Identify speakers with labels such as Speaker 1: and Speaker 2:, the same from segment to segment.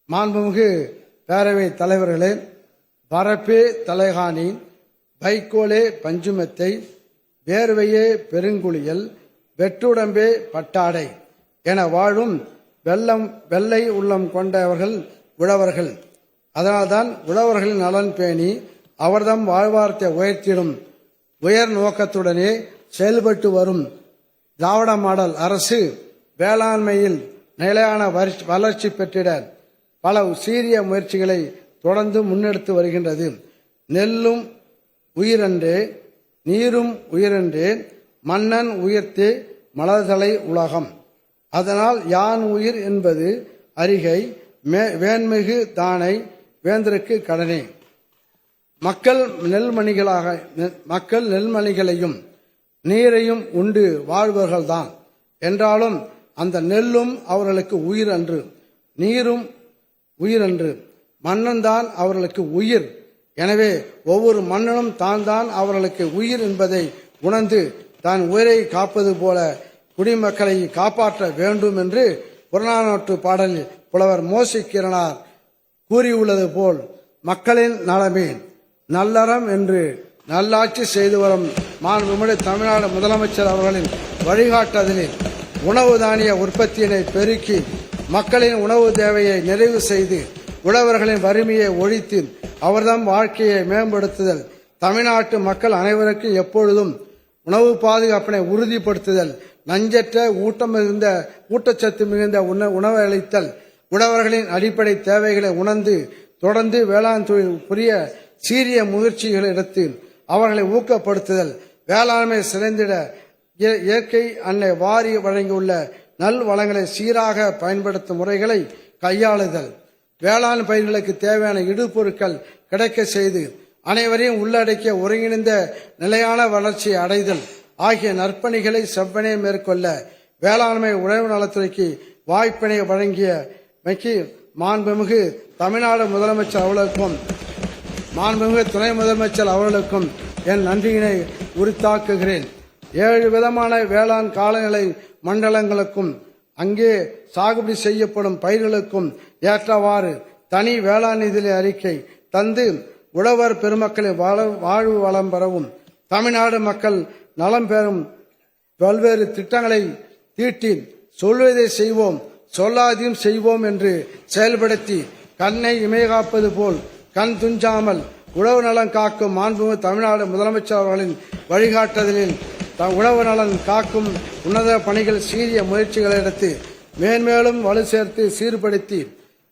Speaker 1: மாண்புமிகு பேரவை தலைவர்களே, வரப்பே தலைகாணி, வைக்கோலே பஞ்சுமெத்தை, வேர்வையே பெருங்குளியல், வெற்றுடம்பே பட்டாடை என வாழும் வெள்ளை உள்ளம் கொண்டவர்கள் உழவர்கள். அதனால்தான் உழவர்களின் நலன் பேணி அவர்தம் வாழ்வாரத்தை உயர்த்திடும் உயர் நோக்கத்துடனே செயல்பட்டு வரும் திராவிட மாடல் அரசு வேளாண்மையில் நிலையான வளர்ச்சி பெற்றிட பல சீரிய முயற்சிகளை தொடர்ந்து முன்னெடுத்து வருகின்றது. நெல்லும் உயிரன்றே, நீரும் உயிரன்றே, மன்னன் உயிர்த்தே மலர்தலை உலகம். அதனால் யான் உயிர் என்பது அறிகை, வேண்மிகு தானை வேந்தருக்கு கடனே. மக்கள் நெல்மணிகளையும் நீரையும் உண்டு வாழ்வர்கள்தான் என்றாலும் அந்த நெல்லும் அவர்களுக்கு உயிர் அன்று, நீரும் உயிரன்று, மன்னன் தான் அவர்களுக்கு உயிர். எனவே ஒவ்வொரு மன்னனும் தான் அவர்களுக்கு உயிர் என்பதை உணர்ந்து தான் உயிரை காப்பது போல குடிமக்களை காப்பாற்ற வேண்டும் என்று புறநானூற்று பாடலில் புலவர் மோசி கிரணார் கூறியுள்ளது போல் மக்களின் நலமே நல்லறம் என்று நல்லாட்சி செய்து வரும் மாண்புமிகு தமிழ்நாடு முதலமைச்சர் அவர்களின் வழிகாட்டுதலில் உணவு தானிய உற்பத்தியினை பெருக்கி மக்களின் உணவு தேவையை நிறைவு செய்து உழவர்களின் வறுமையை ஒழித்து அவர்தம் வாழ்க்கையை மேம்படுத்துதல், தமிழ்நாட்டு மக்கள் அனைவருக்கும் எப்பொழுதும் உணவு பாதுகாப்பினை உறுதிப்படுத்துதல், நஞ்சற்ற ஊட்டச்சத்து மிகுந்த உணவு அளித்தல், உழவர்களின் அடிப்படை தேவைகளை உணர்ந்து தொடர்ந்து வேளாண் தொழில் புரிய சீரிய முயற்சிகளை எடுத்து அவர்களை ஊக்கப்படுத்துதல், வேளாண்மை சிறந்திட இயற்கை அன்னை வாரி வழங்கியுள்ள நல் வளங்களை சீராக பயன்படுத்தும் முறைகளை கையாளுதல், வேளாண் பயிர்களுக்கு தேவையான இடுபொருட்கள் கிடைக்க செய்து அனைவரையும் உள்ளடக்கிய ஒருங்கிணைந்த நிலையான வளர்ச்சியை அடைதல் ஆகிய நற்பணிகளை செவ்வனே மேற்கொள்ள வேளாண்மை உழவு நலத்துறைக்கு வாய்ப்பினை வழங்கிய மாண்புமிகு தமிழ்நாடு முதலமைச்சர் அவர்களுக்கும் மாண்புமிகு துணை முதலமைச்சர் அவர்களுக்கும் என் நன்றியினை உரித்தாக்குகிறேன். 7 விதமான வேளாண் காலநிலை மண்டலங்களுக்கும் அங்கே சாகுபடி செய்யப்படும் பயிர்களுக்கும் ஏற்றவாறு தனி வேளாண் நிதி அறிக்கை தந்து உழவர் பெருமக்களின் வாழ்வு வளம் பெறவும் தமிழ்நாடு மக்கள் நலம் பெறும் பல்வேறு திட்டங்களை தீட்டி சொல்வதை செய்வோம் சொல்லாதையும் செய்வோம் என்று செயல்படுத்தி கண்ணை இமைகாப்பது போல் கண் துஞ்சாமல் உழவு நலன் காக்கும் மாண்புமிகு தமிழ்நாடு முதலமைச்சர் அவர்களின் வழிகாட்டுதலில் உழவு நலன் காக்கும் உன்னத பணிகள் சீரிய முயற்சிகளை எடுத்து மேன்மேலும் வலு சேர்த்து சீர்படுத்தி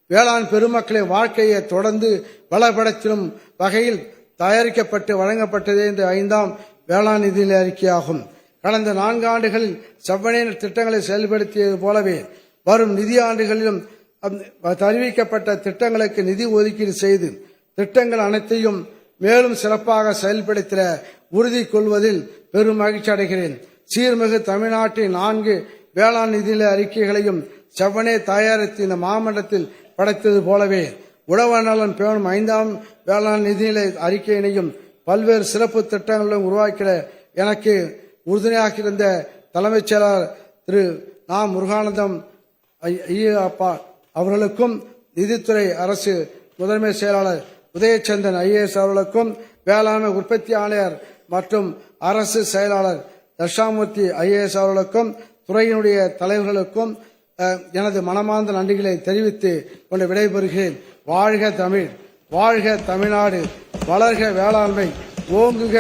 Speaker 1: வேளாண் பெருமக்களின் வாழ்க்கையை தொடர்ந்து பலப்படுத்தும் வகையில் தயாரிக்கப்பட்டு வழங்கப்பட்டதே இந்த 5ஆம் வேளாண் நிதி அறிக்கையாகும். கடந்த 4 ஆண்டுகளில் செவ்வனே திட்டங்களை செயல்படுத்தியது போலவே வரும் நிதி ஆண்டுகளிலும் அறிவிக்கப்பட்ட திட்டங்களுக்கு நிதி ஒதுக்கீடு செய்து திட்டங்கள் அனைத்தையும் மேலும் சிறப்பாக செயல்படுத்த உறுதி கொள்வதில் பெரும் மகிழ்ச்சி அடைகிறேன். சீர்மிகு தமிழ்நாட்டின் 4 வேளாண் நிதி அறிக்கைகளையும் செவ்வனே தயாரித்து இந்த மாமன்றத்தில் படைத்தது போலவே உழவு நலன் பேணும் 5ஆம் வேளாண் நிதிநிலை அறிக்கையினையும் பல்வேறு சிறப்பு திட்டங்களும் உருவாக்கிட எனக்கு உறுதுணையாக இருந்த தலைமைச் செயலாளர் திரு நா. முருகானந்தம் ஐயப்பா அவர்களுக்கும் நிதித்துறை அரசு முதன்மை செயலாளர் உதயச்சந்திரன் ஐஏஎஸ் அவர்களுக்கும் வேளாண்மை உற்பத்தி ஆணையர் மற்றும் அரசு செயலாளர் தட்சாமூர்த்தி ஐஏஎஸ் அவர்களுக்கும் துறையினுடைய தலைவர்களுக்கும் எனது மனமார்ந்த நன்றிகளை தெரிவித்து கொண்டு விடைபெறுகிறேன். வாழ்க தமிழ், வாழ்க தமிழ்நாடு, வளர்க வேளாண்மை, ஓங்குக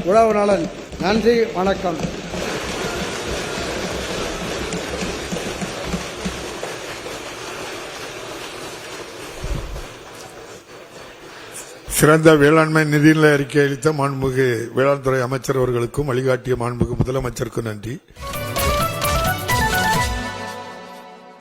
Speaker 1: உழவு நலன். நன்றி, வணக்கம்.
Speaker 2: சிறந்த வேளாண்மை நிதிநிலை அறிக்கை அளித்த மாண்புமிகு வேளாண் துறை அமைச்சர் அவர்களுக்கும் வழிகாட்டிய மாண்புமிகு முதலமைச்சருக்கும் நன்றி.